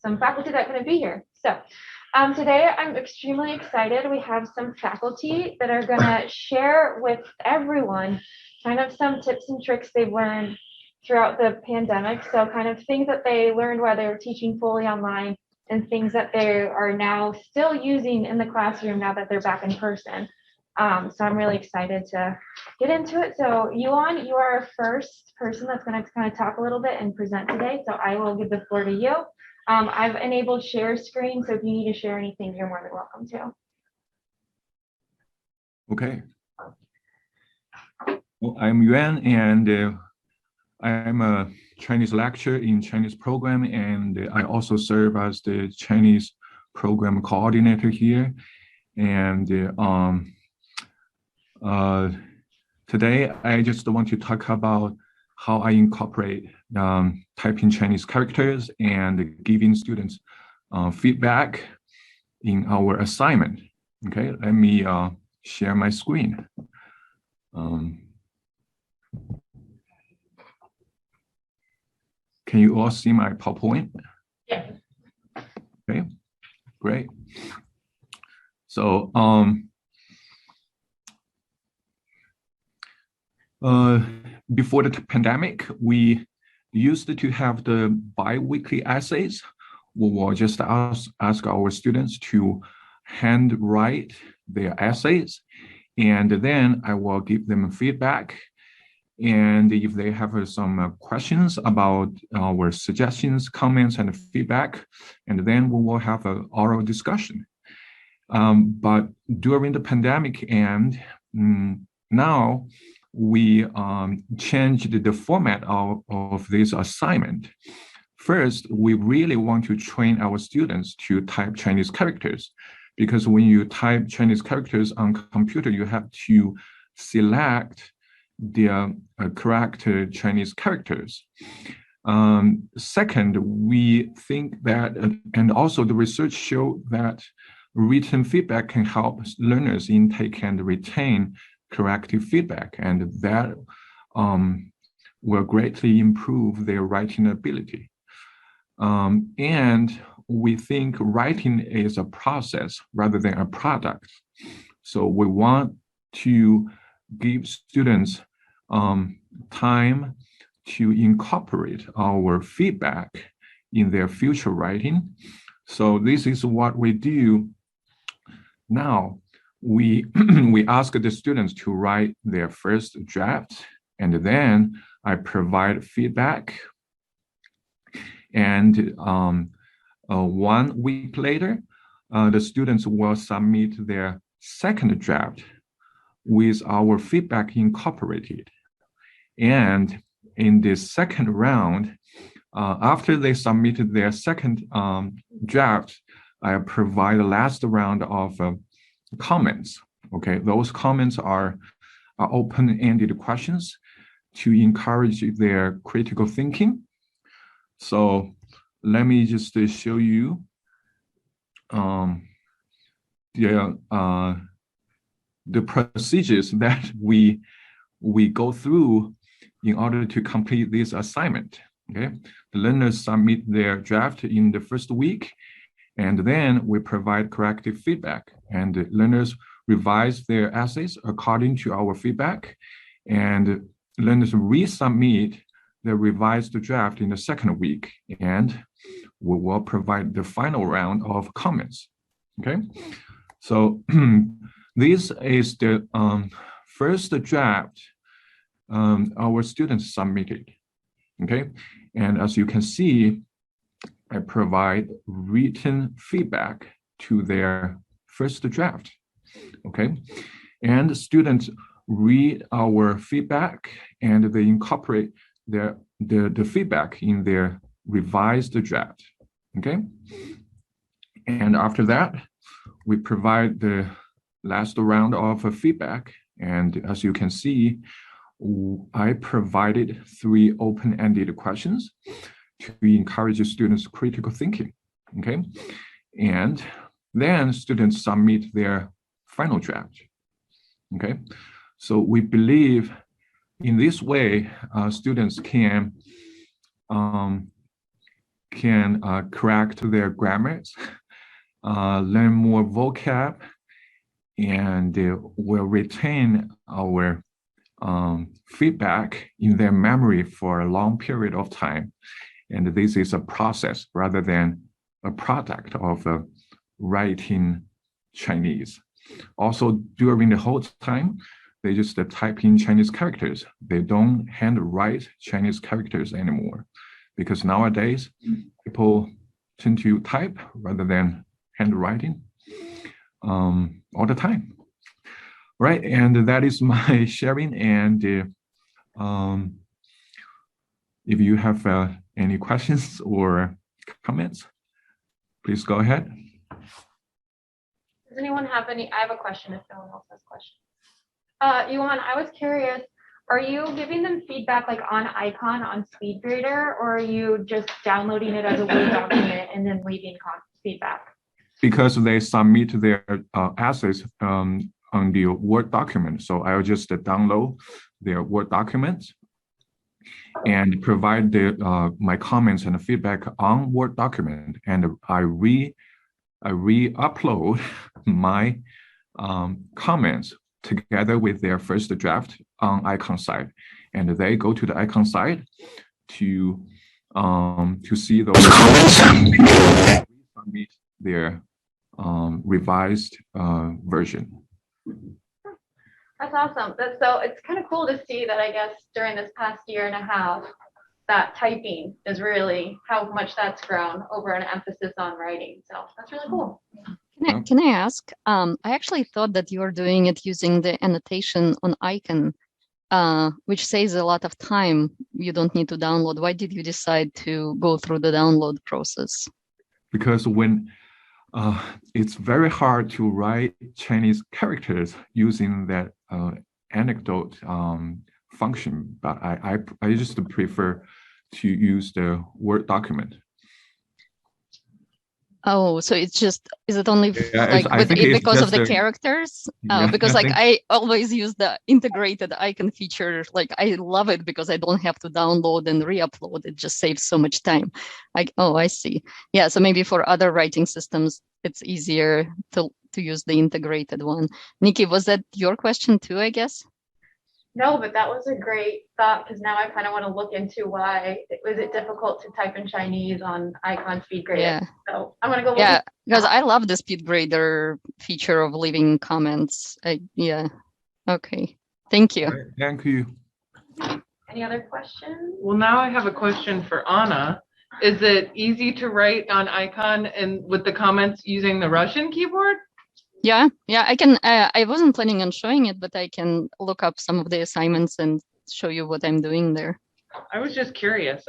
some faculty that couldn't be here. So today I'm extremely excited. We have some faculty that are gonna share with everyone kind of some tips and tricks they've learned throughout the pandemic. So kind of things that they learned while they were teaching fully online and things that they are now still using in the classroom now that they're back in person. So I'm really excited to get into it. So Yuan, you are our first person that's going to kind of talk a little bit and present today. So I will give the floor to you. I've enabled share screen, so if you need to share anything, you're more than welcome to. Okay. Well, I'm Yuan, and I'm a Chinese lecturer in Chinese program, and I also serve as the Chinese program coordinator here. And today, I just want to talk about how I incorporate typing Chinese characters and giving students feedback in our assignment. Okay, let me share my screen. Can you all see my PowerPoint? Yeah. Okay, great. So before the pandemic, we used to have the bi-weekly essays. We will just ask our students to handwrite their essays, and then I will give them feedback. And if they have some questions about our suggestions, comments, and feedback, and then we will have an oral discussion. But during the pandemic, and now we changed the format of this assignment. First, we really want to train our students to type Chinese characters, because when you type Chinese characters on computer, you have to select the correct Chinese characters. Second, we think that, and also the research showed that written feedback can help learners intake and retain corrective feedback, and that will greatly improve their writing ability. And we think writing is a process rather than a product. So we want to give students time to incorporate our feedback in their future writing. So this is what we do now. We ask the students to write their first draft, and then I provide feedback. And 1 week later, the students will submit their second draft with our feedback incorporated. And in the second round, after they submitted their second draft, I provide the last round of comments. Okay, those comments are open-ended questions to encourage their critical thinking. So let me just show you the procedures that we go through in order to complete this assignment. Okay, the learners submit their draft in the first week, and then we provide corrective feedback, and the learners revise their essays according to our feedback, and learners resubmit the revised draft in the second week, and we will provide the final round of comments. Okay, so this is the first draft our students submitted. Okay, and as you can see, I provide written feedback to their first draft. Okay, and students read our feedback and they incorporate the feedback in their revised draft. Okay, and after that, we provide the last round of feedback, and as you can see, I provided 3 open-ended questions to encourage students' critical thinking. Okay, and then students submit their final draft. Okay, so we believe in this way, students can can correct their grammars, learn more vocab, and will retain our feedback in their memory for a long period of time. And this is a process rather than a product of writing Chinese. Also, during the whole time, they just type in Chinese characters. They don't handwrite Chinese characters anymore, because nowadays people tend to type rather than handwriting all the time. Right, and that is my sharing. And if you have any questions or comments, please go ahead. Does anyone have any? I have a question if no one else has questions. Yuan, I was curious, are you giving them feedback like on Icon on SpeedGrader, or are you just downloading it as a Word document and then leaving feedback? Because they submit their essays on the Word document. So I'll just download their Word documents and provide my comments and feedback on Word document. And I re-upload my comments together with their first draft on Icon side. And they go to the Icon side to see those comments and submit their revised version. That's awesome. So it's kind of cool to see that, I guess, during this past year and a half, that typing is really how much that's grown over an emphasis on writing. So that's really cool. Can I ask? I actually thought that you were doing it using the annotation on Icon, which saves a lot of time. You don't need to download. Why did you decide to go through the download process? Because when it's very hard to write Chinese characters using that anecdote function, but I just prefer to use the Word document. Oh, so it's just, is it only Yeah, because of the characters? Yeah, because I always use the integrated Icon feature. Like I love it because I don't have to download and re-upload. It just saves so much time. I see. Yeah, so maybe for other writing systems, it's easier to use the integrated one. Nikki, was that your question too, I guess? No, but that was a great thought, because now I kind of want to look into why was it difficult to type in Chinese on Icon SpeedGrader. Yeah. So I'm gonna go. Yeah, because I love the SpeedGrader feature of leaving comments. Yeah. Okay. Thank you. Thank you. Any other questions? Well, now I have a question for Anna. Is it easy to write on Icon and with the comments using the Russian keyboard? Yeah, I can. I wasn't planning on showing it, but I can look up some of the assignments and show you what I'm doing there. I was just curious.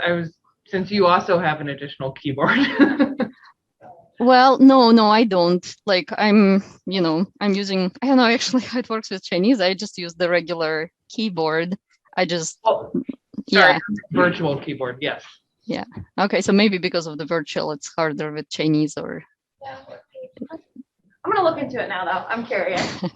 Since you also have an additional keyboard. Well, no, I don't. Like I'm using, I don't know actually how it works with Chinese. I just use the regular keyboard. Virtual keyboard, yes. Yeah. Okay, so maybe because of the virtual, it's harder with Chinese or. Yeah. I'm gonna look into it now, though. I'm curious. Okay.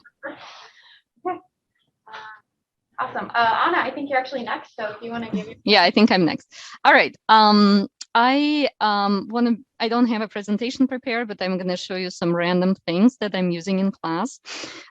Awesome. Anna, I think you're actually next. So if you want to give your. Yeah, I think I'm next. All right. I don't have a presentation prepared, but I'm going to show you some random things that I'm using in class.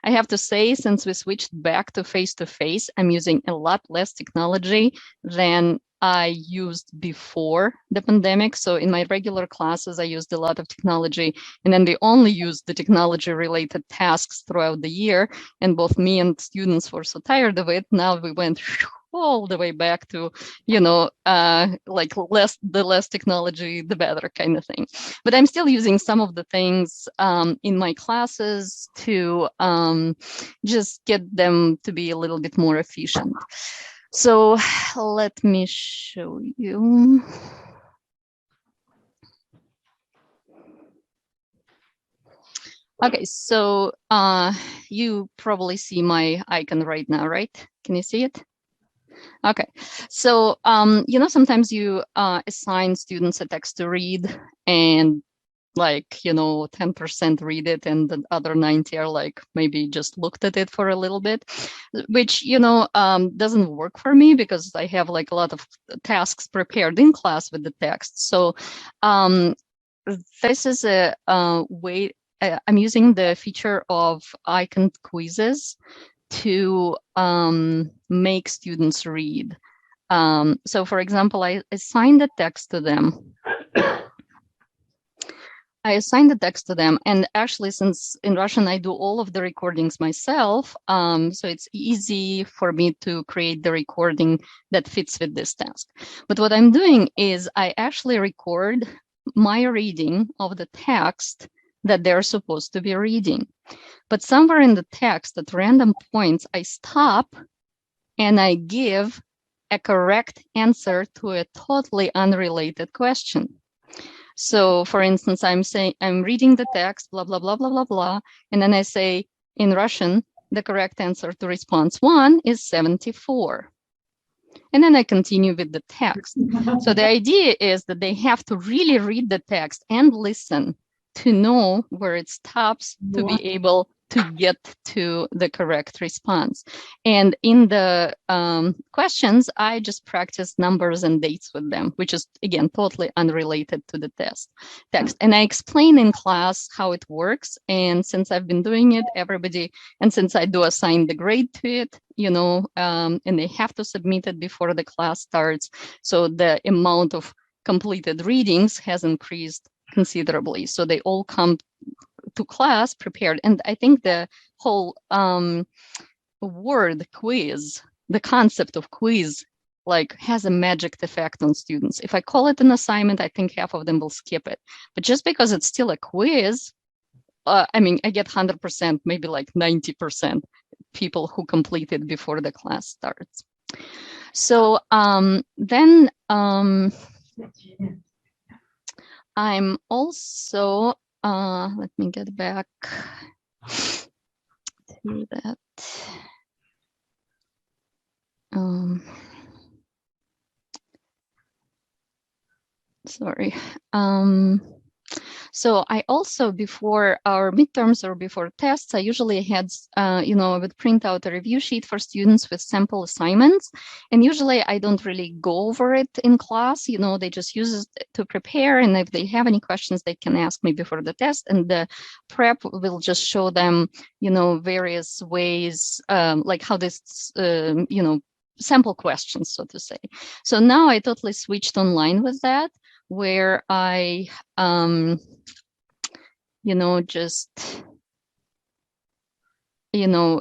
I have to say, since we switched back to face-to-face, I'm using a lot less technology than I used before the pandemic. So in my regular classes, I used a lot of technology, and then we only used the technology related tasks throughout the year. And both me and students were so tired of it. Now we went all the way back to, like the less technology, the better kind of thing. But I'm still using some of the things in my classes to just get them to be a little bit more efficient. So let me show you. Okay, so you probably see my icon right now, right? Can you see it? Okay, so sometimes you assign students a text to read, and like, 10% read it and the other 90 are like maybe just looked at it for a little bit, which, doesn't work for me because I have like a lot of tasks prepared in class with the text. So this is a way I'm using the feature of icon quizzes to make students read. So for example, I assigned the text to them. And actually, since in Russian I do all of the recordings myself, so it's easy for me to create the recording that fits with this task. But what I'm doing is I actually record my reading of the text that they're supposed to be reading. But somewhere in the text at random points, I stop and I give a correct answer to a totally unrelated question. So for instance, I'm reading the text, blah, blah, blah, blah, blah, blah. And then I say in Russian, the correct answer to response 1 is 74. And then I continue with the text. So the idea is that they have to really read the text and listen to know where it stops to be able to get to the correct response. And in the questions, I just practice numbers and dates with them, which is, again, totally unrelated to the text. And I explain in class how it works. And since I've been doing it, and since I do assign the grade to it, and they have to submit it before the class starts. So the amount of completed readings has increased considerably. So they all come to class prepared. And I think the whole word quiz, the concept of quiz, like has a magic effect on students. If I call it an assignment, I think half of them will skip it. But just because it's still a quiz, I get 100%, maybe like 90% people who complete it before the class starts. So then I'm also, let me get back to that. Sorry. So I also, before our midterms or before tests, I usually had, I would print out a review sheet for students with sample assignments. And usually I don't really go over it in class, they just use it to prepare. And if they have any questions, they can ask me before the test. And the prep will just show them, various ways, like how this, sample questions, so to say. So now I totally switched online with that, where I,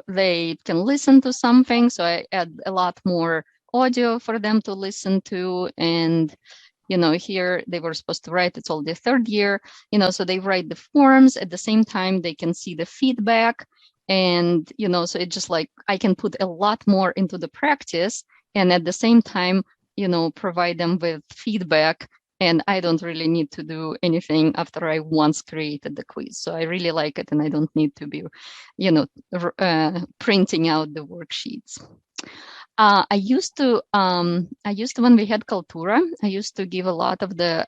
they can listen to something. So I add a lot more audio for them to listen to. And, here they were supposed to write, it's all the third year, so they write the forms at the same time, they can see the feedback. And, so it's just like, I can put a lot more into the practice and at the same time, provide them with feedback. And I don't really need to do anything after I once created the quiz. So I really like it and I don't need to be, printing out the worksheets. I used to, when we had Kaltura, I used to give a lot of the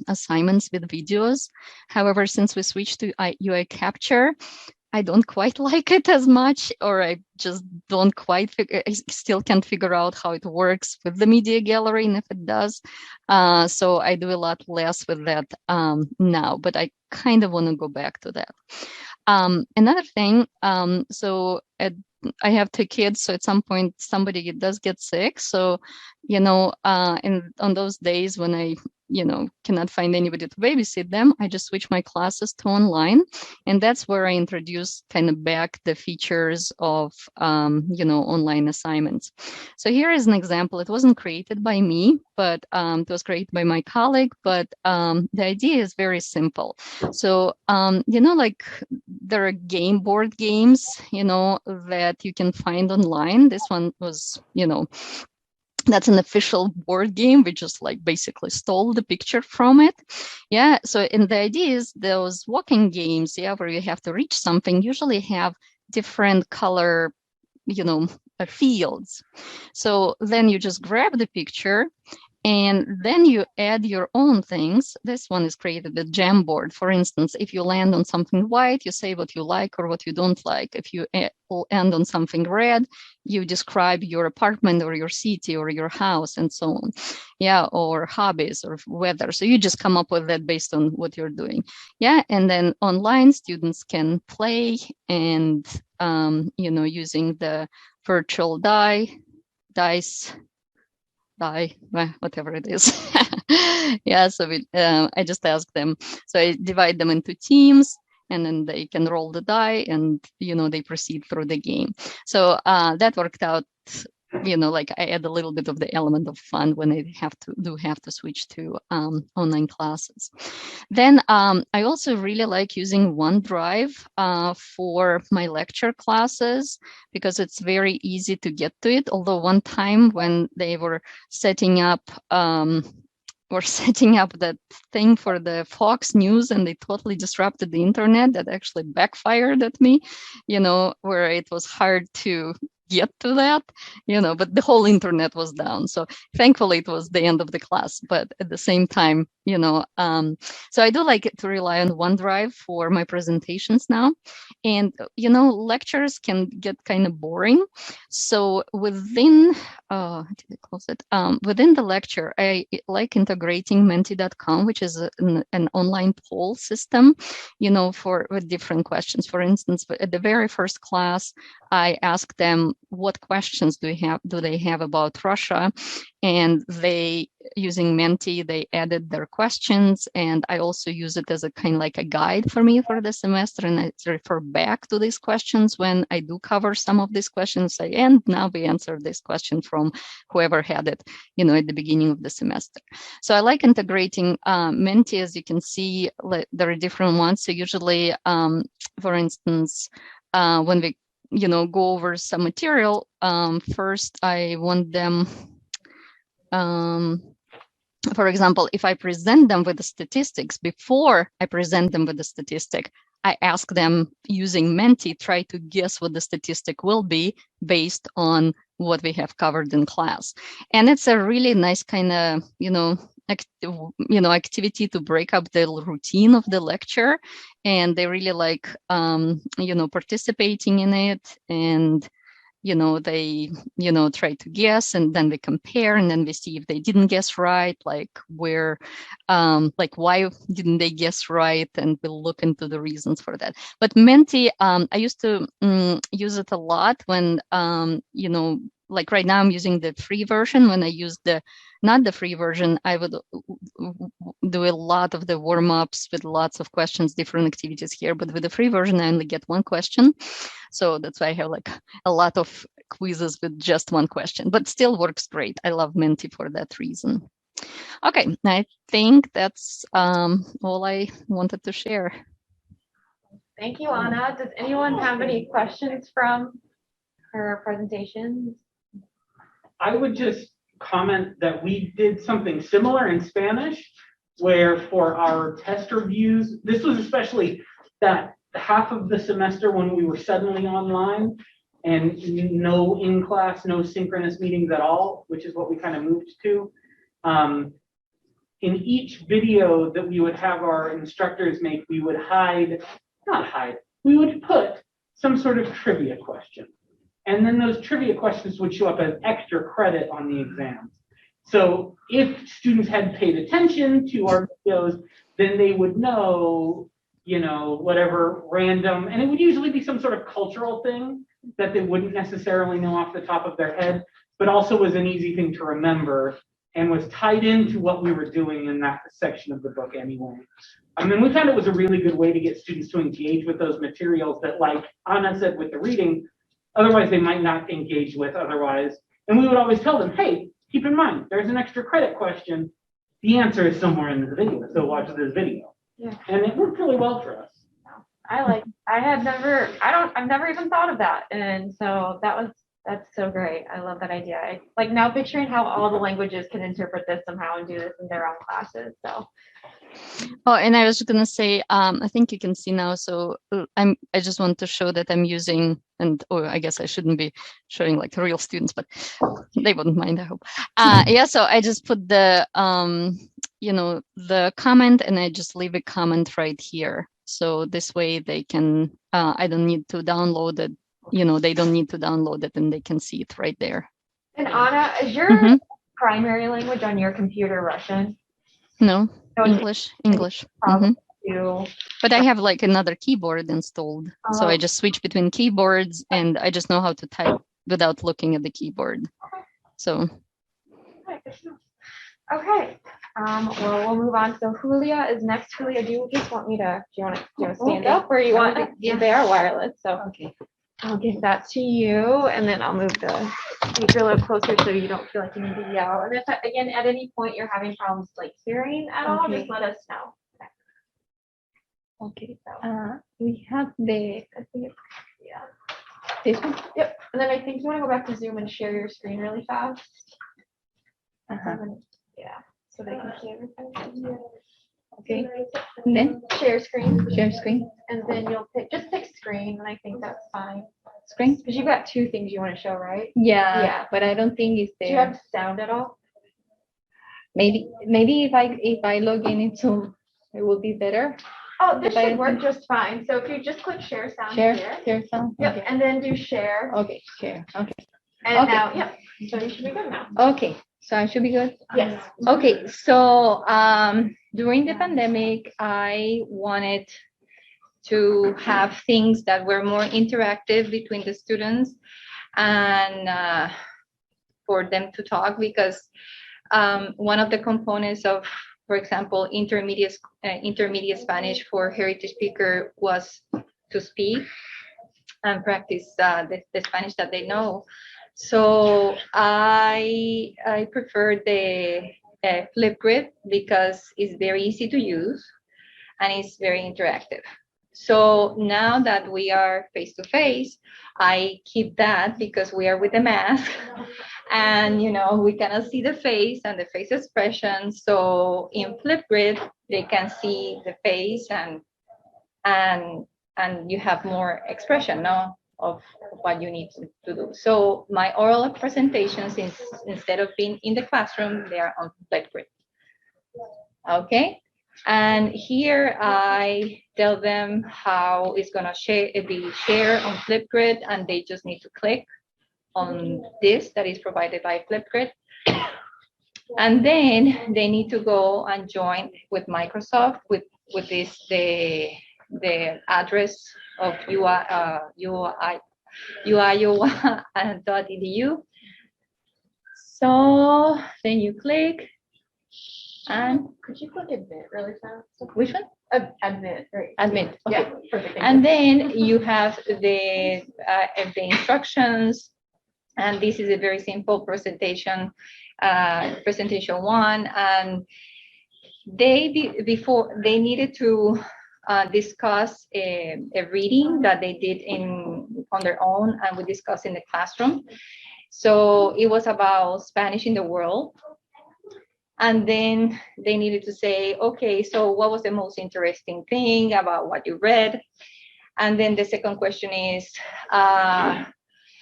assignments with videos. However, since we switched to UI Capture, I don't quite like it as much, or I just don't quite I still can't figure out how it works with the media gallery, and if it does. So I do a lot less with that now, but I kind of want to go back to that. Another thing, I have 2 kids, so at some point somebody does get sick. So, and on those days when I, cannot find anybody to babysit them, I just switch my classes to online. And that's where I introduce kind of back the features of, online assignments. So here is an example. It wasn't created by me, but it was created by my colleague. But the idea is very simple. So, like there are board games, that you can find online. This one was, that's an official board game. We just like basically stole the picture from it. Yeah. So, and the idea is those walking games, where you have to reach something, usually have different color, fields. So then you just grab the picture And then you add your own things. This one is created with Jamboard. For instance, if you land on something white, you say what you like or what you don't like. If you end on something red, you describe your apartment or your city or your house and so on. Yeah, or hobbies or weather. So you just come up with that based on what you're doing. Yeah, and then online students can play and, using the virtual dice, whatever it is. Yeah, so I just ask them. So I divide them into teams, and then they can roll the die, and they proceed through the game. So that worked out. Like I add a little bit of the element of fun when I have to switch to online classes. Then I also really like using OneDrive for my lecture classes because it's very easy to get to it. Although one time when they were setting up that thing for the Fox News and they totally disrupted the internet, that actually backfired at me, where it was hard to get to that, but the whole internet was down. So thankfully it was the end of the class, but at the same time, so I do like to rely on OneDrive for my presentations now. And, lectures can get kind of boring. So within the lecture, I like integrating Menti.com, which is an online poll system, with different questions. For instance, at the very first class, I asked them what questions do they have about Russia, and they, using Menti, they added their questions, and I also use it as a kind of like a guide for me for the semester, and I refer back to these questions when I do cover some of these questions. And now we answer this question from whoever had it, at the beginning of the semester. So I like integrating Menti. As you can see, there are different ones. So usually, for instance, when we go over some material, first I want them, for example, if I present them with the statistics, before I present them with the statistic, I ask them using Menti, try to guess what the statistic will be based on what we have covered in class. And it's a really nice kind of, activity to break up the routine of the lecture. And they really like, participating in it. And they try to guess, and then we compare, and then we see if they didn't guess right, like where, why didn't they guess right, and we'll look into the reasons for that. But Menti, I used to use it a lot when, like right now I'm using the free version. When I use not the free version, I would do a lot of the warm-ups with lots of questions, different activities here. But with the free version, I only get one question. So that's why I have like a lot of quizzes with just one question, but still works great. I love Menti for that reason. Okay, I think that's all I wanted to share. Thank you, Anna. Does anyone have any questions from her presentation? I would just comment that we did something similar in Spanish, where for our test reviews, this was especially that half of the semester when we were suddenly online and no in-class, no synchronous meetings at all, which is what we kind of moved to. In each video that we would have our instructors make, we would we would put some sort of trivia question. And then those trivia questions would show up as extra credit on the exams. So if students had paid attention to our videos, then they would know, whatever random, and it would usually be some sort of cultural thing that they wouldn't necessarily know off the top of their head, but also was an easy thing to remember and was tied into what we were doing in that section of the book anyway. I mean, we found it was a really good way to get students to engage with those materials that, like Anna said with the reading, otherwise they might not engage with otherwise. And we would always tell them, hey, keep in mind, there's an extra credit question. The answer is somewhere in this video, so watch this video. Yeah. And it worked really well for us. I've never even thought of that. And so that's so great. I love that idea. I like now picturing how all the languages can interpret this somehow and do this in their own classes. So Oh, and I was gonna say, I think you can see now. So I just want to show that I'm using, and I guess I shouldn't be showing like real students, but they wouldn't mind, I hope. Yeah, so I just put the, the comment, and I just leave a comment right here. So this way they can, I don't need to download it. They don't need to download it, and they can see it right there. And Anna, is your Mhm. primary language on your computer Russian? No, No, English. probably Mhm. you. But I have like another keyboard installed. So I Oh. just switch between keyboards, and I just know how to type without looking at the keyboard. So Okay, well, we'll move on. So Julia is next. Julia, do you just want me to, do you want to stand up, or you want, yeah, they are wireless, so. Okay. I'll give that to you, and then I'll move the speaker a little closer so you don't feel like you need to yell. And if, again, at any point you're having problems like hearing at all, just Okay. let us know. Okay. So, We have the I think it's, yeah. this one. Yep, and then I think you want to go back to Zoom and share your screen really fast. Yeah, so they can see everything. Okay. And then Share screen, share screen. and then you'll just pick screen, and I think that's fine. Screen. Because you've got two things you want to show, right? Yeah. Yeah. But I don't think it's Do you there. have sound at all? Maybe if I log in into, it will be better. Oh, this If I should work think- just fine. So if you just click share sound Share here. share sound. Yep, Okay. and then do share. Okay. Share. Okay. And okay. now, yep, so you should be good now. Okay. So I should be good. Yes. Okay, so during the pandemic, I wanted to have things that were more interactive between the students and for them to talk, because one of the components of, for example, intermediate Spanish for heritage speaker was to speak and practice the Spanish that they know. So I prefer the Flipgrid because it's very easy to use and it's very interactive. So now that we are face to face, I keep that because we are with the mask and we cannot see the face and the face expression. So in Flipgrid, they can see the face and you have more expression, no? Of what you need to do. So my oral presentations, instead of being in the classroom, they are on Flipgrid. Okay, and here I tell them how it's gonna be shared on Flipgrid, and they just need to click on this that is provided by Flipgrid. And then they need to go and join with Microsoft with this the address of uiowa.edu. So then you click, and Could you click admit really fast? which one? Admit, right? Admit. Okay. Yeah, perfect. thank And you. then you have the instructions, and this is a very simple presentation, presentation one, and before they needed to discuss a reading that they did on their own, and we discussed in the classroom. So it was about Spanish in the world. And then they needed to say, okay, so what was the most interesting thing about what you read? And then the second question is,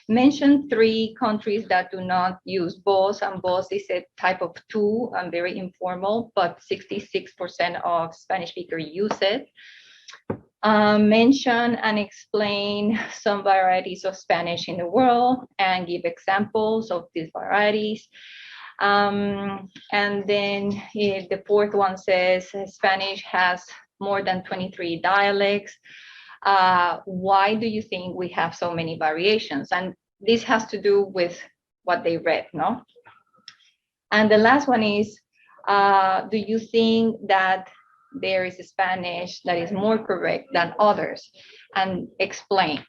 mention 3 countries that do not use vos, and vos is a type of tu and very informal, but 66% of Spanish speakers use it. Mention and explain some varieties of Spanish in the world and give examples of these varieties. And then the fourth one says Spanish has more than 23 dialects. Why do you think we have so many variations? And this has to do with what they read, no? And the last one is, do you think that there is a Spanish that is more correct than others? And explain.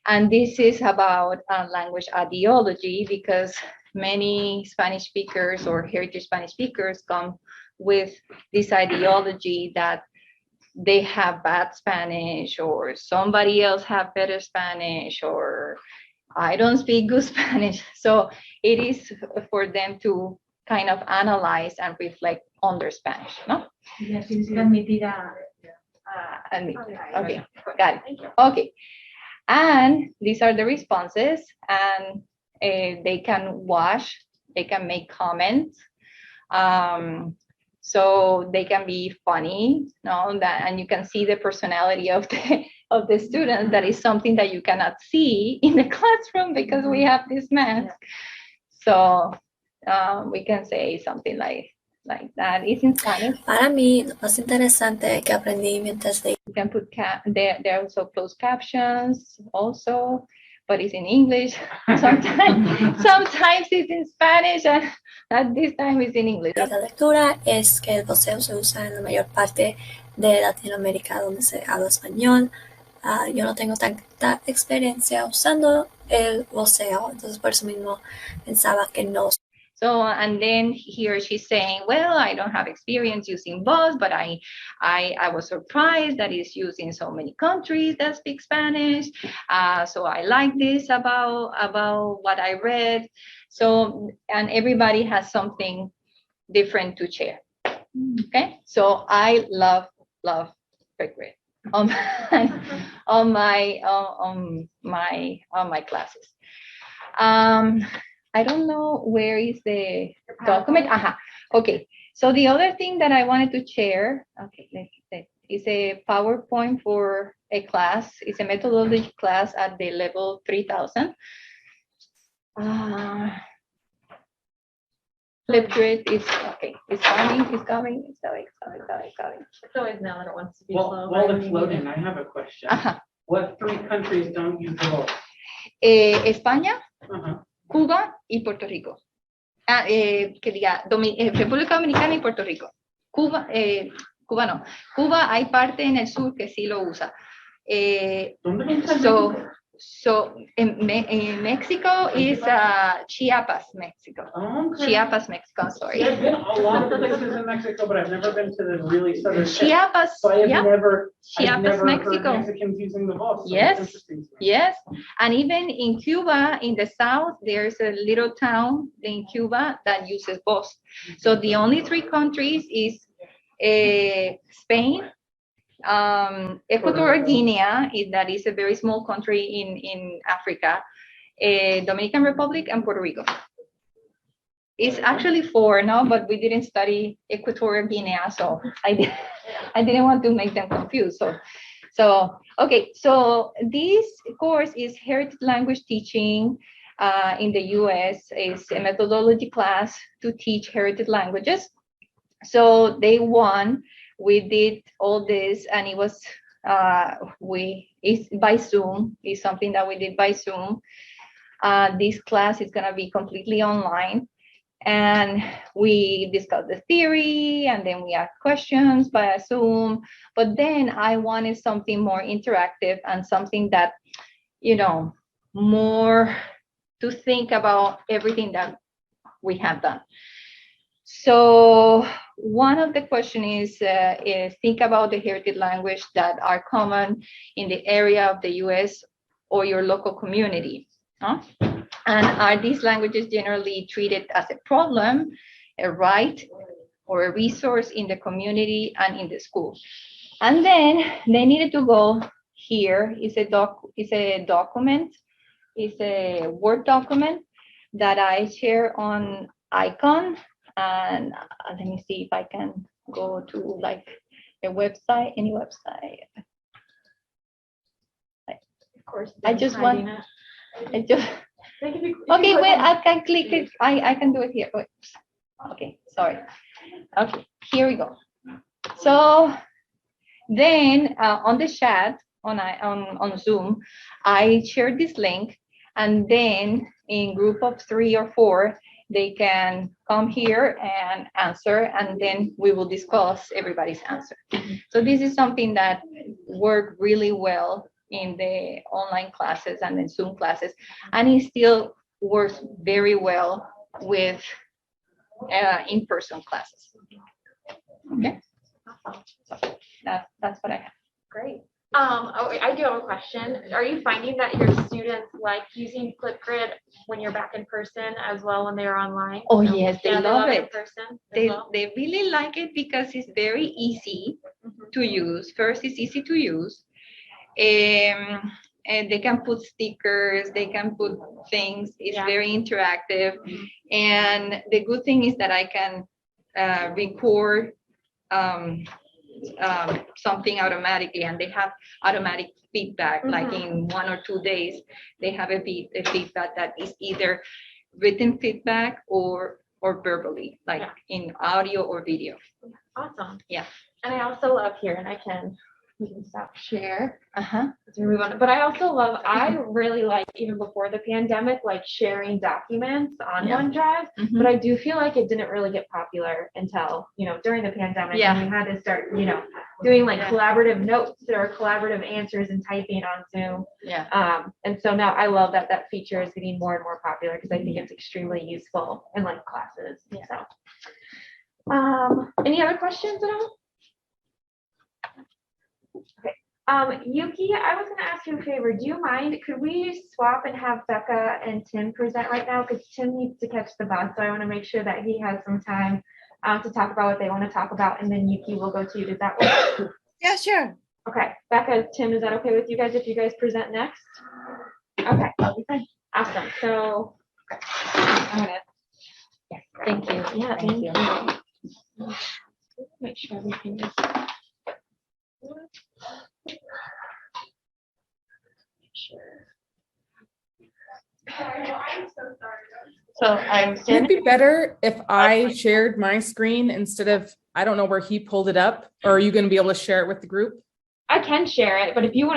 And this is about language ideology, because many Spanish speakers or heritage Spanish speakers come with this ideology that they have bad Spanish, or somebody else have better Spanish, or I don't speak good Spanish. So it is for them to kind of analyze and reflect on their Spanish, no? Okay, got it. Thank you. Okay, and these are the responses, and they can watch, they can make comments. So they can be funny, no, that, and you can see the personality of the students. That is something that you cannot see in the classroom because we have this mask. So we can say something like that. It's in Spanish. Para mí, lo más interesante que aprendí mientras leí You can put there are also closed captions also, but it's in English. Sometimes it's in Spanish, and at this time it's in English. la lectura es que el voceo se usa en la mayor parte de Latinoamérica donde se habla español. Yo no tengo tanta experiencia usando el voceo, entonces por eso mismo pensaba que no. So, and then here she's saying, well, I don't have experience using boss, but I was surprised that it's used in so many countries that speak Spanish. So I like this about what I read. So, and everybody has something different to share. Okay, so I love Figure on my classes. I don't know where is the document. Okay. So the other thing that I wanted to share, okay, is a PowerPoint for a class. It's a methodology class at the level 3000. Flipgrid is okay. It's coming. It's always now that it wants to be Well, slow. while it's loading, I have a question. What 3 countries don't use the voice? España, Uh-huh. Cuba y Puerto Rico. Que diga, República Dominicana y Puerto Rico. Cuba no. Cuba hay parte en el sur que sí lo usa. ¿Dónde está So, México? so in Mexico is Chiapas, Mexico. Oh, okay. Chiapas, Mexico, sorry. Yeah, I've been a lot of places in Mexico, but I've never been to the really southern tip. Chiapas, So I have yeah, never Chiapas, heard Mexico. Mexicans using the voice. So Yes. it's interesting to me. Yes, and even in Cuba, in the south, there's a little town in Cuba that uses voz. So the only 3 countries is Spain, Equatorial Guinea, that is a very small country in Africa, Dominican Republic, and Puerto Rico. It's actually 4 now, but we didn't study Equatorial Guinea, so I didn't want to make them confused. So okay, so this course is Heritage Language Teaching in the US. It's a methodology class to teach heritage languages. So day 1, we did all this, and it was it's by Zoom. It's something that we did by Zoom. This class is gonna be completely online. And we discussed the theory, and then we asked questions by Zoom. But then I wanted something more interactive and something that, more to think about everything that we have done. So one of the questions is think about the heritage language that are common in the area of the US or your local community. And are these languages generally treated as a problem, a right, or a resource in the community and in the school? And then they needed to go here. It's a document. It's a Word document that I share on Icon. And let me see if I can go to like a website, any website. Of course. I just want. Okay, Okay, wait, I can click it. I can do it here. Wait. Okay, sorry. Okay, here we go. So then on the chat on Zoom, I shared this link, and then in group of 3 or 4, they can come here and answer, and then we will discuss everybody's answer. So this is something that worked really well in the online classes and the Zoom classes, and it still works very well with in-person classes. Okay, so that's what I have. Great. I do have a question. Are you finding that your students like using Flipgrid when you're back in person as well when they're online? Oh, yes, they Yeah, love in it. person as They, well? they really like it because it's very easy to use. First, it's easy to use. And they can put stickers, they can put things. It's Yeah. very interactive. And the good thing is that I can record something automatically, and they have automatic feedback. Like in 1 or 2 days, they have a feedback that is either written feedback or verbally, like in audio or video. Awesome. Yeah. And I also love here, and we can stop share. Uh-huh. As we move on. But I also love, I really like, even before the pandemic, like sharing documents on Yeah. OneDrive. Mhm. But I do feel like it didn't really get popular until, during the pandemic. Yeah. And we had to start, doing like Yeah. collaborative notes or collaborative answers and typing on Zoom. Yeah. And so now I love that that feature is getting more and more popular because I think it's extremely useful in like classes. Yeah. So, any other questions at all? Okay. Yuki, I was gonna ask you a favor. Do you mind? Could we swap and have Becca and Tim present right now? Because Tim needs to catch the bus, so I want to make sure that he has some time to talk about what they want to talk about, and then Yuki will go to you. Does that work? Yeah, sure. Okay. Becca, Tim, is that okay with you guys if you guys present next? Okay. Awesome. So, I'm gonna. Yeah. Thank you. Yeah. Thank you. Make sure everything is. So would it be better if I shared my screen instead of, I don't know where he pulled it up, or are you going to be able to share it with the group? I can share it, but if you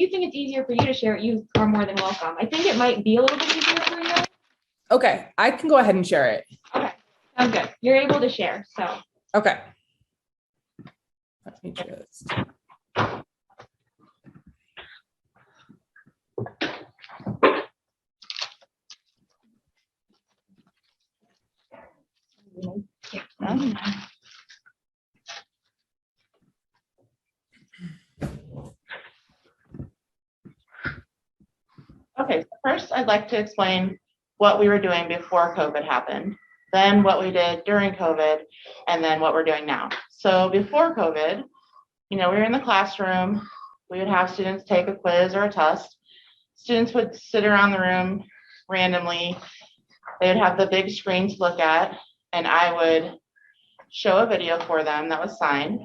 think it's easier for you to share it, you are more than welcome. I think it might be a little bit easier for you. Okay, I can go ahead and share it. Okay, sounds good. You're able to share, so. Okay. Let me just. Okay, first I'd like to explain what we were doing before COVID happened, then what we did during COVID, and then what we're doing now. So before COVID, we were in the classroom, we would have students take a quiz or a test. Students would sit around the room randomly. They would have the big screen to look at, and I would show a video for them that was signed.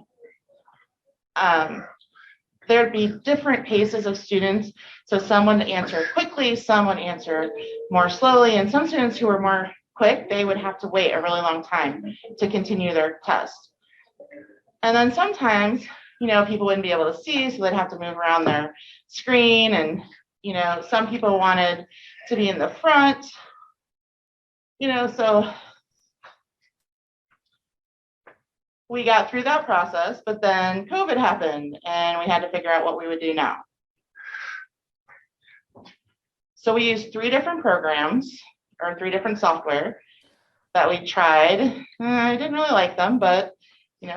There'd be different paces of students. So some would answer quickly, some would answer more slowly, and some students who were more quick, they would have to wait a really long time to continue their test. And then sometimes, people wouldn't be able to see, so they'd have to move around their screen, and, some people wanted to be in the front, so we got through that process, but then COVID happened and we had to figure out what we would do now. So we used 3 different programs or 3 different software that we tried. I didn't really like them, but we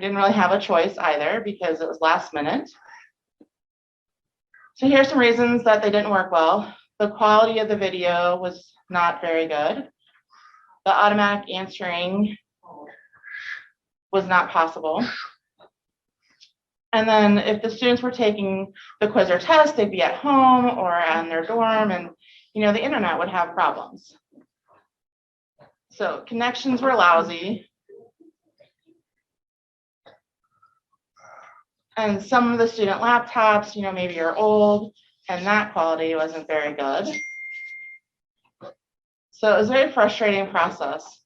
didn't really have a choice either because it was last minute. So here's some reasons that they didn't work well. The quality of the video was not very good. The automatic answering was not possible. And then if the students were taking the quiz or test, they'd be at home or on their dorm, and the internet would have problems. So connections were lousy. And some of the student laptops, maybe are old, and that quality wasn't very good. So it was a very frustrating process.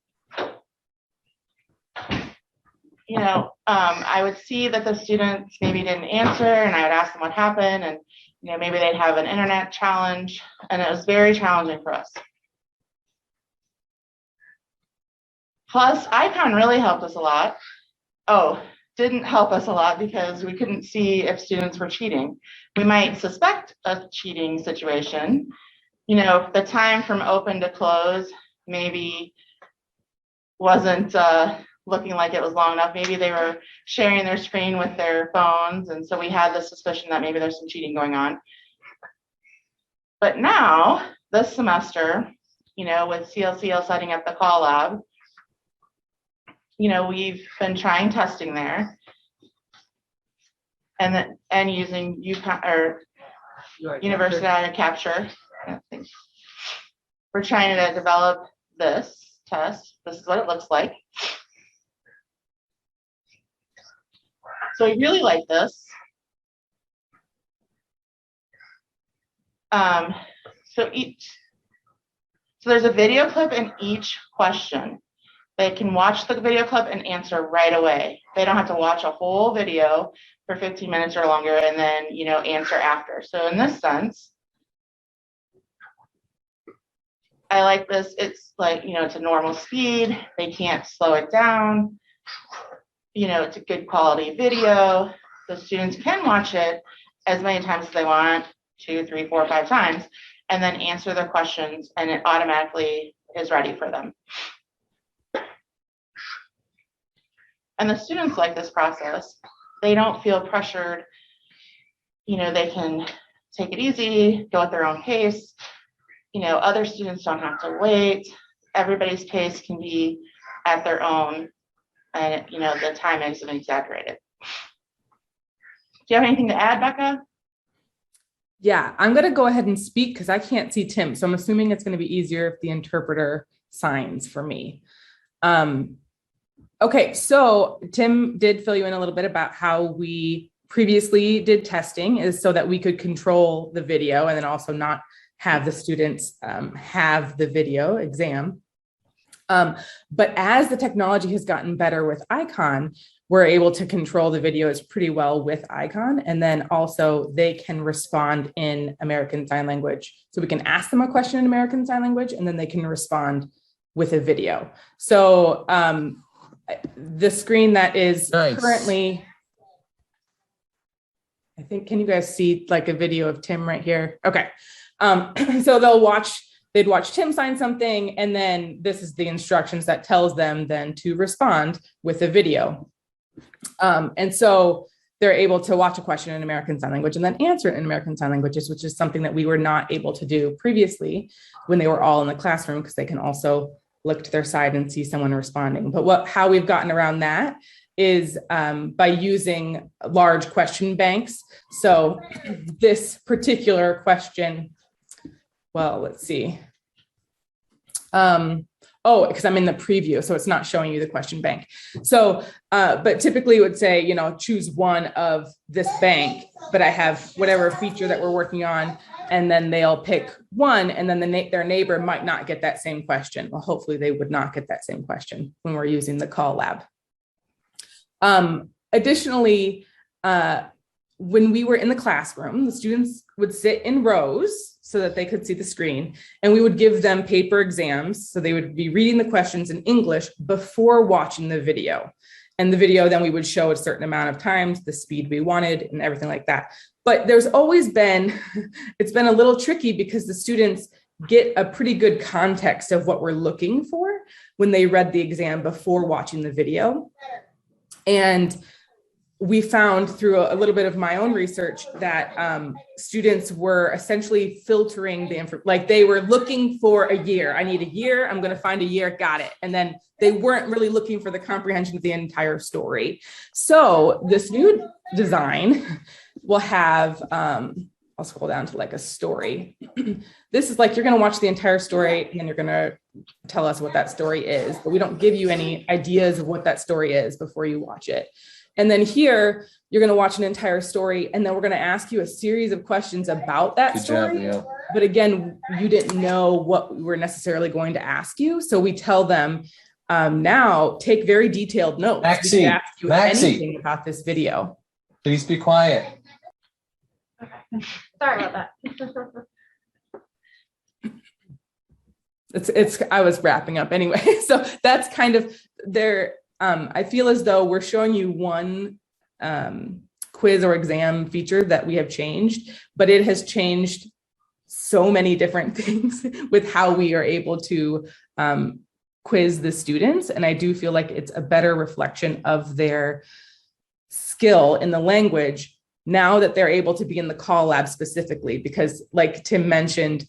I would see that the students maybe didn't answer, and I would ask them what happened, and maybe they'd have an internet challenge, and it was very challenging for us. Plus, Icon really helped us a lot. Oh, didn't help us a lot because we couldn't see if students were cheating. We might suspect a cheating situation. The time from open to close maybe wasn't looking like it was long enough. Maybe they were sharing their screen with their phones. And so we had the suspicion that maybe there's some cheating going on. But now, this semester, you know, with CLCL setting up the call lab, you know, we've been trying testing there and using UConn or University of Capture. We're trying to develop this test. This is what it looks like. So we really like this. So there's a video clip in each question. They can watch the video clip and answer right away. They don't have to watch a whole video for 15 minutes or longer and then, you know, answer after. So in this sense, I like this. It's like, you know, it's a normal speed. They can't slow it down. You know, it's a good quality video. The students can watch it as many times as they want, 2, 3, 4, 5 times, and then answer their questions, and it automatically is ready for them. And the students like this process. They don't feel pressured. You know, they can take it easy, go at their own pace. You know, other students don't have to wait. Everybody's pace can be at their own, and, you know, the time isn't exaggerated. Do you have anything to add, Becca? Yeah, I'm going to go ahead and speak because I can't see Tim. So I'm assuming it's going to be easier if the interpreter signs for me. Okay, so Tim did fill you in a little bit about how we previously did testing is so that we could control the video and then also not have the students have the video exam. But as the technology has gotten better with Icon, we're able to control the videos pretty well with Icon. And then also they can respond in American Sign Language. So we can ask them a question in American Sign Language, and then they can respond with a video. So the screen that is currently, I think, can you guys see like a video of Tim right here? Okay. So they'd watch Tim sign something, and then this is the instructions that tells them then to respond with a video. And so they're able to watch a question in American Sign Language and then answer it in American Sign Languages, which is something that we were not able to do previously when they were all in the classroom, because they can also look to their side and see someone responding. But how we've gotten around that is by using large question banks. So this particular question, well, let's see. Because I'm in the preview, so it's not showing you the question bank. So, but typically it would say, you know, choose one of this bank, but I have whatever feature that we're working on, and then they'll pick one, and then their neighbor might not get that same question. Well, hopefully they would not get that same question when we're using the call lab. Additionally, when we were in the classroom, the students would sit in rows so that they could see the screen, and we would give them paper exams. So they would be reading the questions in English before watching the video. And the video then we would show a certain amount of times, the speed we wanted, and everything like that. But there's always been, it's been a little tricky because the students get a pretty good context of what we're looking for when they read the exam before watching the video. And we found through a little bit of my own research that students were essentially filtering the info, like they were looking for a year. I need a year, I'm going to find a year, got it. And then they weren't really looking for the comprehension of the entire story. So this new design will have, I'll scroll down to like a story. This is like, you're going to watch the entire story and then you're going to tell us what that story is, but we don't give you any ideas of what that story is before you watch it. And then here, you're going to watch an entire story, and then we're going to ask you a series of questions about that story. Good job, yeah. But again, you didn't know what we were necessarily going to ask you. So we tell them, now take very detailed notes. Maxie, ask you anything about this video. Please be quiet. Okay. Sorry about that. I was wrapping up anyway. So that's kind of their, I feel as though we're showing you one quiz or exam feature that we have changed, but it has changed so many different things with how we are able to quiz the students. And I do feel like it's a better reflection of their skill in the language now that they're able to be in the call lab specifically, because like Tim mentioned,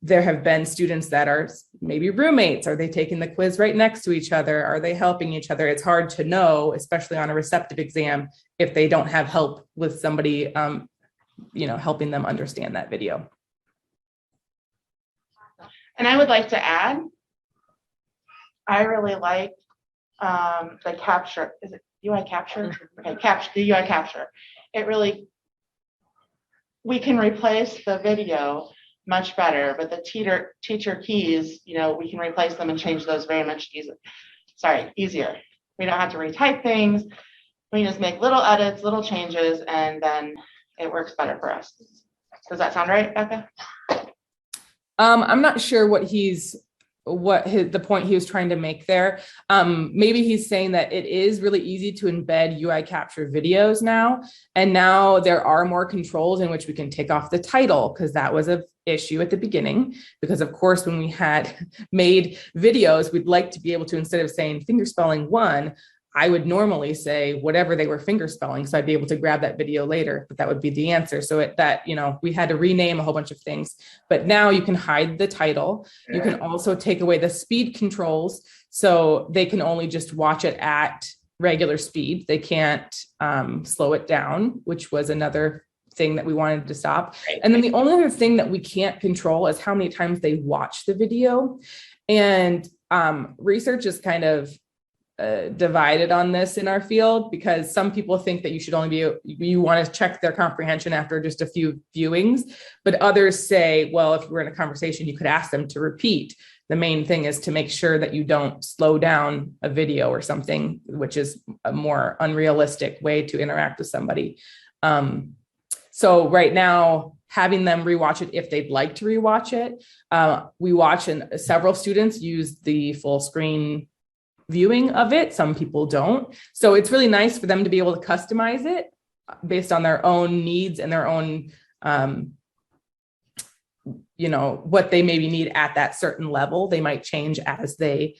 there have been students that are maybe roommates. Are they taking the quiz right next to each other? Are they helping each other? It's hard to know, especially on a receptive exam, if they don't have help with somebody, helping them understand that video. And I would like to add, I really like the capture. Is it UI capture? Okay, the UI capture. It really, we can replace the video much better, but the teacher keys, we can replace them and change those very much easier. We don't have to retype things. We just make little edits, little changes, and then it works better for us. Does that sound right, Becca? I'm not sure the point he was trying to make there. Maybe he's saying that it is really easy to embed UI capture videos now. And now there are more controls in which we can take off the title, because that was an issue at the beginning. Because of course, when we had made videos, we'd like to be able to, instead of saying fingerspelling 1, I would normally say whatever they were fingerspelling. So I'd be able to grab that video later, but that would be the answer. So we had to rename a whole bunch of things, but now you can hide the title. You can also take away the speed controls. So they can only just watch it at regular speed. They can't slow it down, which was another thing that we wanted to stop. And then the only other thing that we can't control is how many times they watch the video. And research is kind of divided on this in our field, because some people think that you should only you want to check their comprehension after just a few viewings, but others say, well, if we're in a conversation, you could ask them to repeat. The main thing is to make sure that you don't slow down a video or something, which is a more unrealistic way to interact with somebody. So right now, having them rewatch it if they'd like to rewatch it. We watch, and several students use the full screen viewing of it. Some people don't. So it's really nice for them to be able to customize it based on their own needs and their own, what they maybe need at that certain level. They might change as they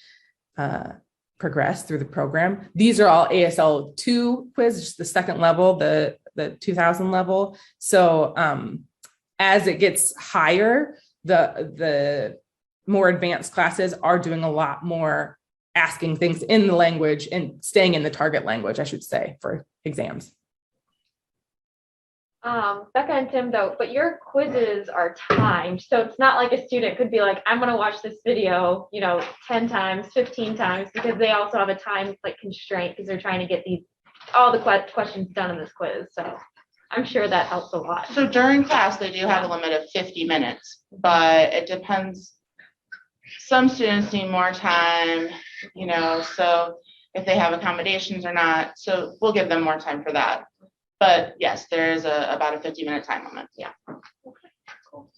progress through the program. These are all ASL 2 quiz, just the second level, the 2000 level. So as it gets higher, the more advanced classes are doing a lot more asking things in the language and staying in the target language, I should say, for exams. Becca and Tim, though, but your quizzes are timed. So it's not like a student could be like, I'm going to watch this video, 10 times, 15 times, because they also have a time constraint, because they're trying to get all the questions done in this quiz. So I'm sure that helps a lot. So during class, they do have a limit of 50 minutes, but it depends. Some students need more time, so if they have accommodations or not, so we'll give them more time for that. But yes, there is about a 50-minute time limit. Yeah. Okay, cool.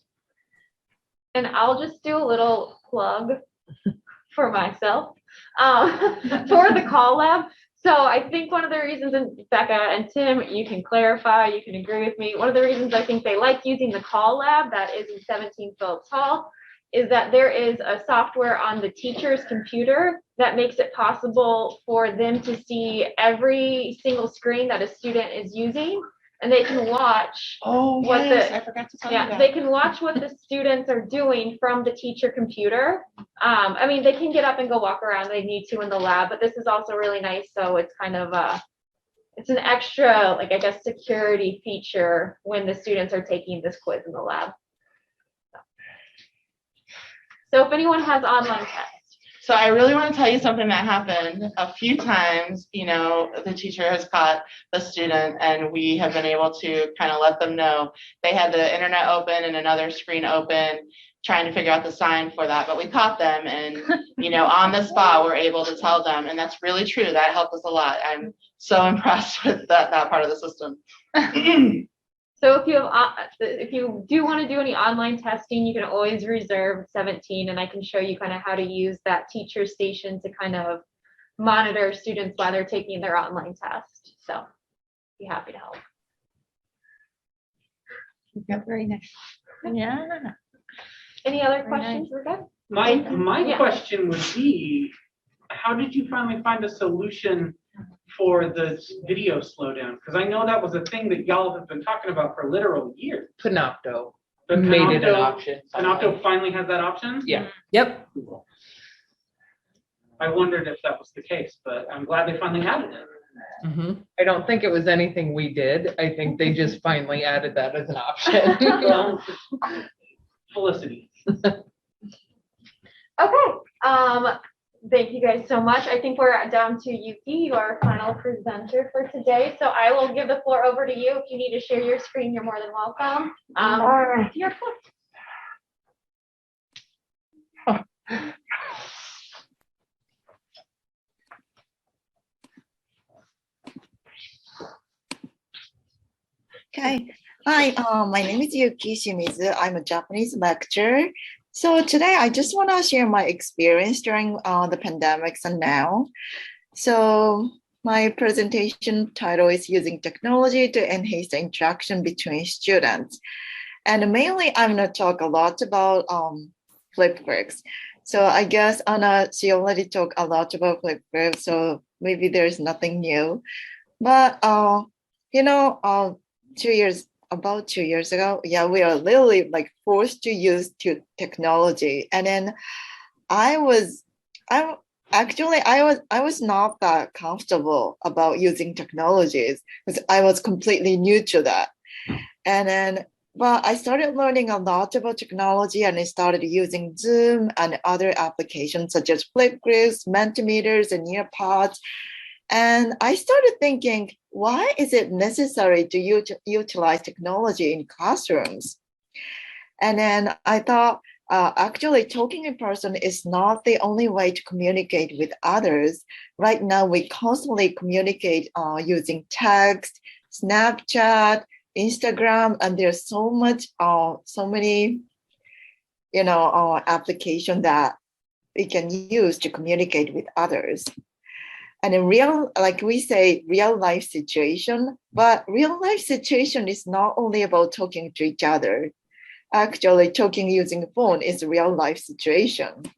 And I'll just do a little plug for myself for the call lab. So I think one of the reasons, and Becca and Tim, you can clarify, you can agree with me. One of the reasons I think they like using the call lab that is in 17 Phillips Hall is that there is a software on the teacher's computer that makes it possible for them to see every single screen that a student is using, and they can watch I forgot to tell you that. they can watch what the students are doing from the teacher computer. They can get up and go walk around, they need to in the lab, but this is also really nice. So it's kind of it's an extra, security feature when the students are taking this quiz in the lab. So if anyone has online tests. So I really want to tell you something that happened a few times. The teacher has caught the student, and we have been able to kind of let them know. They had the internet open and another screen open, trying to figure out the sign for that, but we caught them, and on the spot, we're able to tell them, and that's really true. That helped us a lot. I'm so impressed with that part of the system. So if you do want to do any online testing, you can always reserve 17, and I can show you kind of how to use that teacher station to kind of monitor students while they're taking their online test. So be happy to help. Yeah, very nice. Yeah. Any other Very questions? We're good. My Yeah. question would be, how did you finally find a solution for the video slowdown? Because I know that was a thing that y'all have been talking about for literal years. Panopto But made it an Panopto- option. Panopto finally has that option? Yeah. Yep. I wondered if that was the case, but I'm glad they finally added it. I don't think it was anything we did. I think they just finally added that as an option. Well, Felicity. Okay, thank you guys so much. I think we're down to Yuki, our final presenter for today. So I will give the floor over to you. If you need to share your screen, you're more than welcome. All right. Your floor. Okay. Hi, my name is Yuki Shimizu. I'm a Japanese lecturer. So today I just want to share my experience during the pandemics and now. So my presentation title is Using Technology to Enhance the Interaction Between Students. And mainly I'm going to talk a lot about Flipgrids. So I guess Anna, she already talked a lot about Flipgrids, so maybe there's nothing new. But, about 2 years ago, yeah, we are literally like forced to use technology. And then I was not that comfortable about using technologies because I was completely new to that. And then, but I started learning a lot about technology and I started using Zoom and other applications such as Flipgrids, Mentimeters, and Nearpods. And I started thinking, why is it necessary to utilize technology in classrooms? And then I thought, actually talking in person is not the only way to communicate with others. Right now, we constantly communicate using text, Snapchat, Instagram, and there's so many, applications that we can use to communicate with others. And in real life situation, but real life situation is not only about talking to each other. Actually, talking using a phone is a real life situation.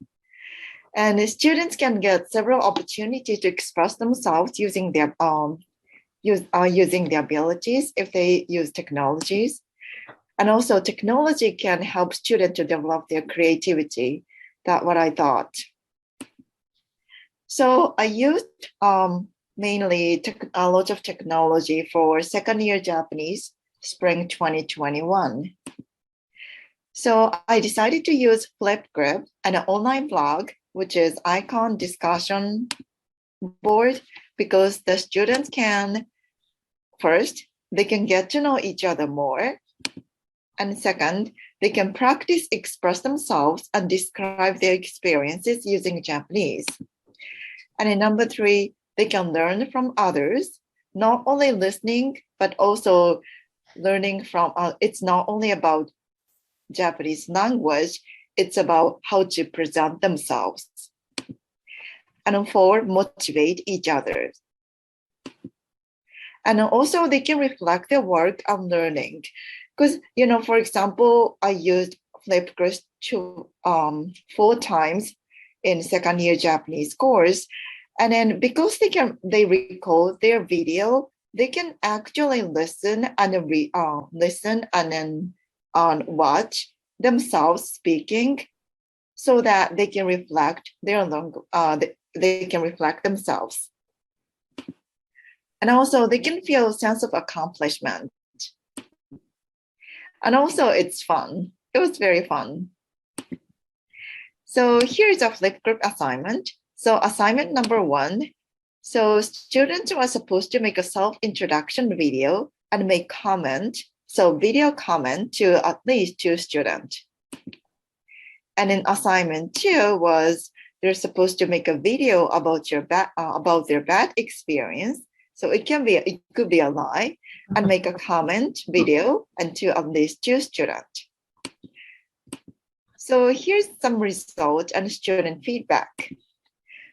And the students can get several opportunities to express themselves using their abilities if they use technologies. And also technology can help students to develop their creativity. That's what I thought. So I used mainly a lot of technology for second year Japanese spring 2021. So I decided to use Flipgrid, an online blog, which is icon discussion board, because the students can, first, they can get to know each other more. And second, they can practice express themselves and describe their experiences using Japanese. And in number three, they can learn from others, not only listening, but also learning from, it's not only about Japanese language, it's about how to present themselves. And four, motivate each other. And also they can reflect their work on learning. Because, for example, I used Flipgrid 4 times in second year Japanese course. And then because they record their video, they can actually listen and then watch themselves speaking so that they can reflect they can reflect themselves. And also they can feel a sense of accomplishment. And also it's fun. It was very fun. So here's a Flipgrid assignment. So assignment number 1. So students are supposed to make a self-introduction video and make comment. So video comment to at least 2 students. And in assignment 2 was they're supposed to make a video about their bad experience. So it could be a lie, and make a comment video and to at least 2 students. So here's some results and student feedback.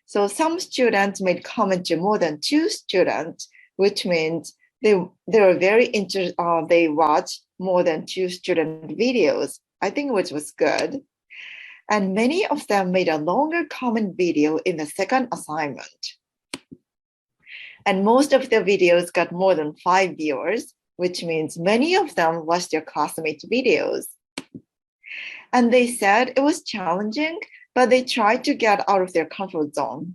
So some students made comment to more than 2 students, which means they were very they watched more than 2 student videos, I think, which was good. And many of them made a longer comment video in the second assignment. And most of the videos got more than 5 viewers, which means many of them watched their classmates' videos. And they said it was challenging, but they tried to get out of their comfort zone.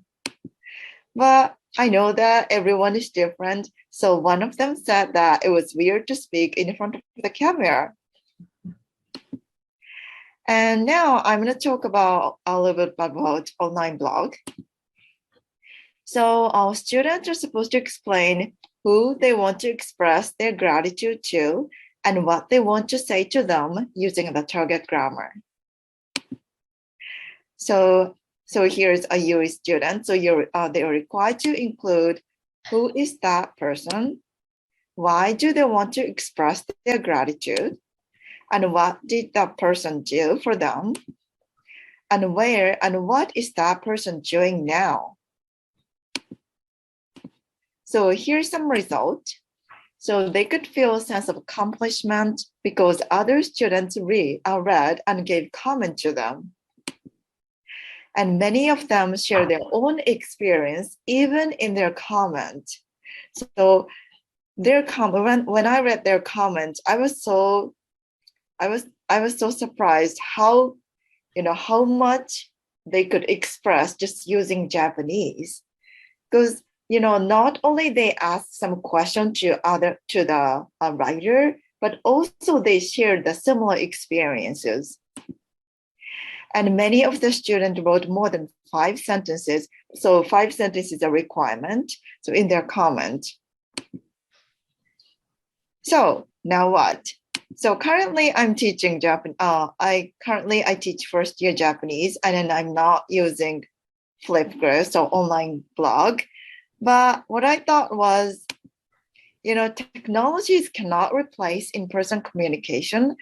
But I know that everyone is different. So one of them said that it was weird to speak in front of the camera. And now I'm going to talk about a little bit about online blog. So our students are supposed to explain who they want to express their gratitude to and what they want to say to them using the target grammar. So here's a UE student. So they are required to include who is that person, why do they want to express their gratitude, and what did that person do for them, and where and what is that person doing now. So here's some result. So they could feel a sense of accomplishment because other students read and gave comment to them. And many of them share their own experience, even in their comment. So their comment, when I read their comment, I was so surprised how much they could express just using Japanese. Because not only they asked some question to the writer, but also they shared the similar experiences. And many of the students wrote more than 5 sentences. So 5 sentences is a requirement. So in their comment. So now what? So currently I'm teaching Japanese. I teach first year Japanese, and then I'm not using Flipgrid, so online blog. But what I thought was, technologies cannot replace in-person communication,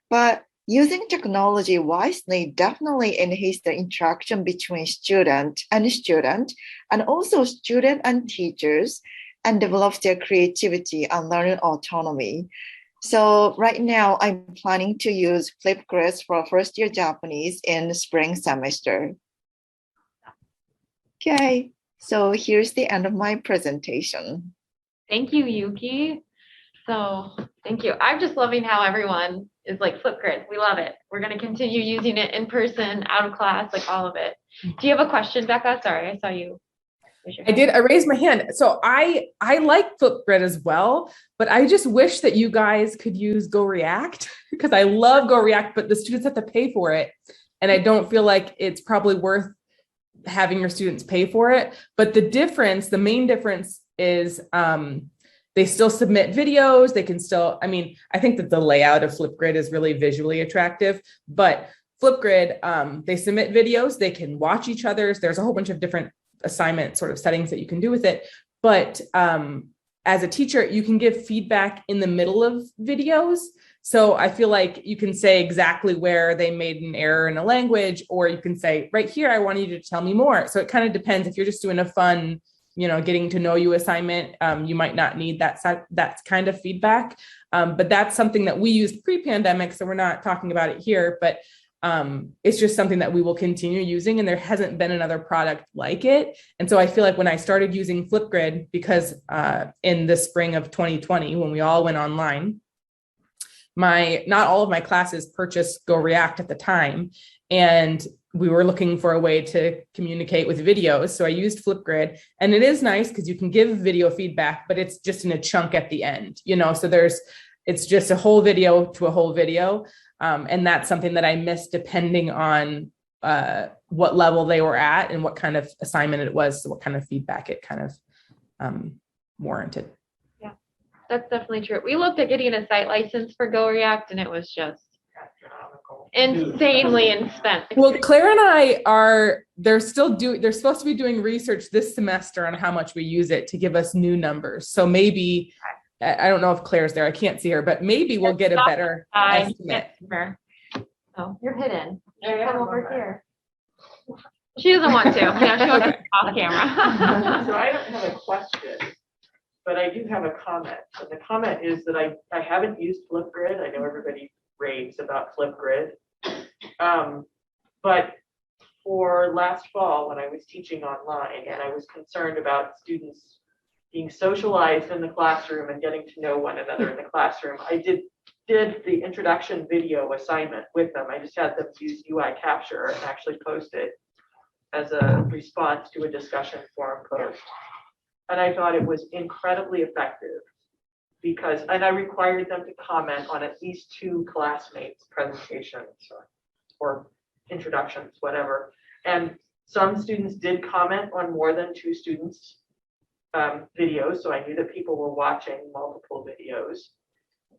but using technology wisely definitely enhances the interaction between student, and also student and teachers, and develops their creativity and learning autonomy. So right now I'm planning to use Flipgrid for first year Japanese in the spring semester. Okay. So here's the end of my presentation. Thank you, Yuki. So thank you. I'm just loving how everyone is like Flipgrid. We love it. We're going to continue using it in person, out of class, like all of it. Do you have a question, Becca? Sorry, I saw you. I did. I raised my hand. So I like Flipgrid as well, but I just wish that you guys could use Go React because I love Go React, but the students have to pay for it. And I don't feel like it's probably worth having your students pay for it. But the main difference is they still submit videos. They can still, I think that the layout of Flipgrid is really visually attractive, but Flipgrid, they submit videos, they can watch each other's. There's a whole bunch of different assignment sort of settings that you can do with it. But as a teacher, you can give feedback in the middle of videos. So I feel like you can say exactly where they made an error in a language, or you can say, right here, I want you to tell me more. So it kind of depends. If you're just doing a fun, getting to know you assignment, you might not need that kind of feedback. But that's something that we used pre-pandemic. So we're not talking about it here, but it's just something that we will continue using, and there hasn't been another product like it. And so I feel like when I started using Flipgrid, because in the spring of 2020, when we all went online, not all of my classes purchased Go React at the time, and we were looking for a way to communicate with videos. So I used Flipgrid, and it is nice because you can give video feedback, but it's just in a chunk at the end, so it's just a whole video to a whole video. And that's something that I miss depending on what level they were at and what kind of assignment it was, so what kind of feedback it kind of warranted. Yeah, that's definitely true. We looked at getting a site license for Go React, and it was just insanely expensive. Well, Claire and I they're supposed to be doing research this semester on how much we use it to give us new numbers. So maybe, I don't know if Claire's there, I can't see her, but maybe we'll get a better estimate. Oh, you're hidden. Come over here. She doesn't want to. She wants to off camera. So I don't have a question, but I do have a comment. And the comment is that I haven't used Flipgrid. I know everybody raves about Flipgrid. But for last fall, when I was teaching online and I was concerned about students being socialized in the classroom and getting to know one another in the classroom, I did the introduction video assignment with them. I just had them use UI capture and actually post it as a response to a discussion forum post. And I thought it was incredibly effective because, and I required them to comment on at least 2 classmates' presentations or introductions, whatever. And some students did comment on more than 2 students' videos, so I knew that people were watching multiple videos.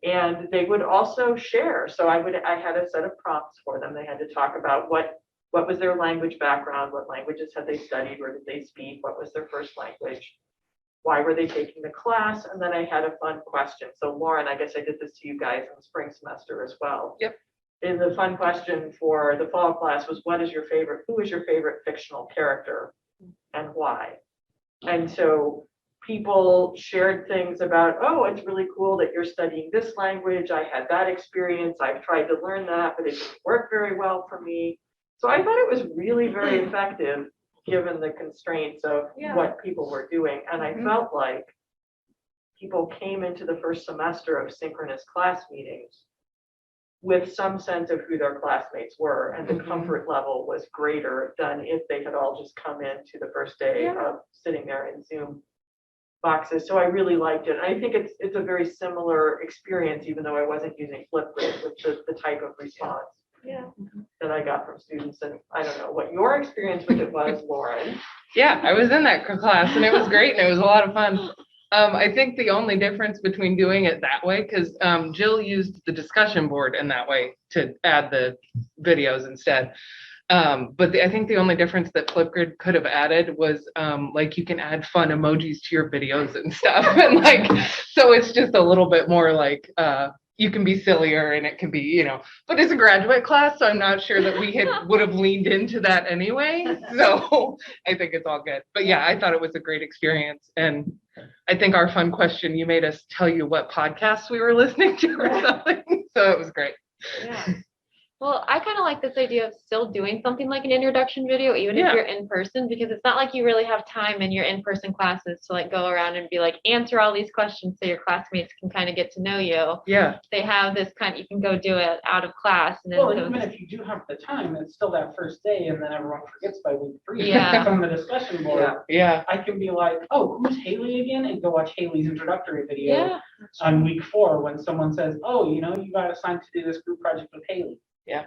And they would also share. So I had a set of prompts for them. They had to talk about what was their language background, what languages had they studied, where did they speak, what was their first language, why were they taking the class, and then I had a fun question. So Lauren, I guess I did this to you guys in the spring semester as well. Yep. In the fun question for the fall class was, who is your favorite fictional character and why? And so people shared things about, oh, it's really cool that you're studying this language. I had that experience. I've tried to learn that, but it didn't work very well for me. So I thought it was really very effective given the constraints of what people were doing. And I felt like people came into the first semester of synchronous class meetings with some sense of who their classmates were, and the comfort level was greater than if they had all just come into the first day of sitting there in Zoom boxes. So I really liked it. I think it's a very similar experience, even though I wasn't using Flipgrid, with the type of response that I got from students. And I don't know what your experience with it was, Lauren. Yeah, I was in that class and it was great and it was a lot of fun. I think the only difference between doing it that way, because Jill used the discussion board in that way to add the videos instead. But I think the only difference that Flipgrid could have added was like you can add fun emojis to your videos and stuff. And like, so it's just a little bit more like you can be sillier and it can be, you know, but it's a graduate class, so I'm not sure that we would have leaned into that anyway. So I think it's all good. But yeah, I thought it was a great experience. And I think our fun question, you made us tell you what podcasts we were listening to or something. So it was great. Yeah. Well, I kind of like this idea of still doing something like an introduction video, even if you're in person, because it's not like you really have time in your in-person classes to like go around and be like, answer all these questions so your classmates can kind of get to know you. Yeah. They have this kind, you can go do it out of class. And then Well, even if you do have the time, it's still that first day and then everyone forgets by week 3. Yeah. From the discussion board. Yeah. I can be like, oh, who's Haley again? And go watch Haley's introductory video Yeah. on week 4 when someone says, oh, you know, you got assigned to do this group project with Haley. Yeah.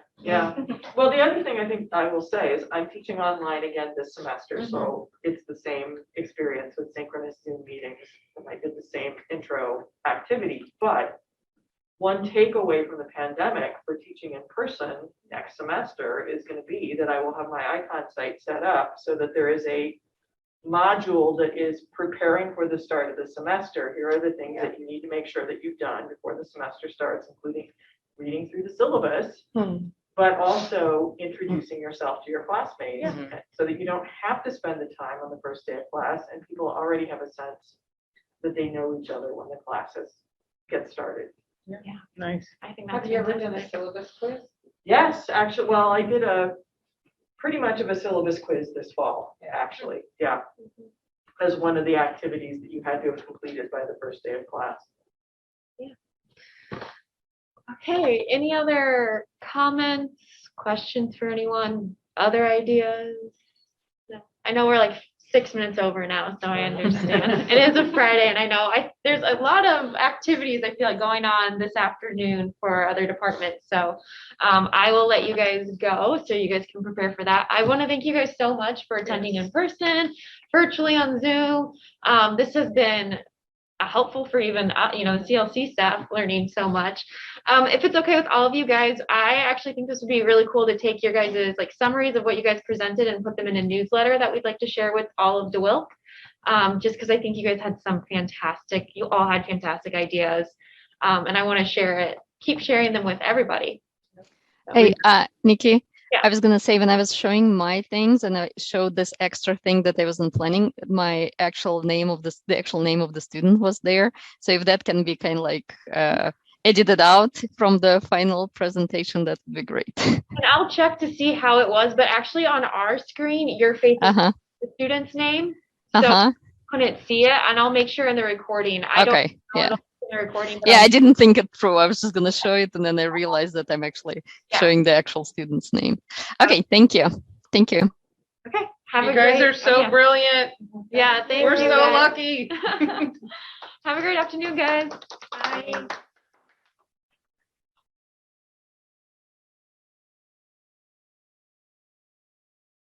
Well, the other thing I think I will say is I'm teaching online again this semester, so it's the same experience with synchronous Zoom meetings. And I did the same intro activity, but one takeaway from the pandemic for teaching in person next semester is going to be that I will have my icon site set up so that there is a module that is preparing for the start of the semester. Here are the things that you need to make sure that you've done before the semester starts, including reading through the syllabus, but also introducing yourself to your classmates so that you don't have to spend the time on the first day of class and people already have a sense that they know each other when the classes get started. Yeah. Nice. I think Have that's you ever done a syllabus quiz? Yes, actually, well, I did a pretty much of a syllabus quiz this fall, actually, as one of the activities that you had to have completed by the first day of class. Okay, any other comments, questions for anyone, other ideas? No. I know we're like 6 minutes over now, so I understand. It is a Friday, and I know there's a lot of activities I feel like going on this afternoon for other departments. So I will let you guys go so you guys can prepare for that. I want to thank you guys so much for attending in person, virtually on Zoom. This has been helpful for even the CLC staff learning so much. If it's okay with all of you guys, I actually think this would be really cool to take your guys' like summaries of what you guys presented and put them in a newsletter that we'd like to share with all of DeWilk. Just because I think you guys had you all had fantastic ideas, and I want to keep sharing them with everybody. Hey, Nikki. Yeah. I was gonna say, when I was showing my things and I showed this extra thing that I wasn't planning, the actual name of the student was there. So if that can be kind of like edit it out from the final presentation, that would be great. And I'll check to see how it was, but actually on our screen, your face is Uh-huh. the student's name. So Uh-huh. couldn't see it, and I'll make sure in the recording. I don't Okay. know Yeah. in the recording. but Yeah, I'll- I didn't think it through. I was just gonna show it, and then I realized that I'm actually Yeah. showing the actual student's name. Okay, thank you. Thank you. Okay. Have You a guys great, are so yeah. brilliant. Yeah, thank We're you. so guys. lucky. Have a great afternoon, guys. Bye.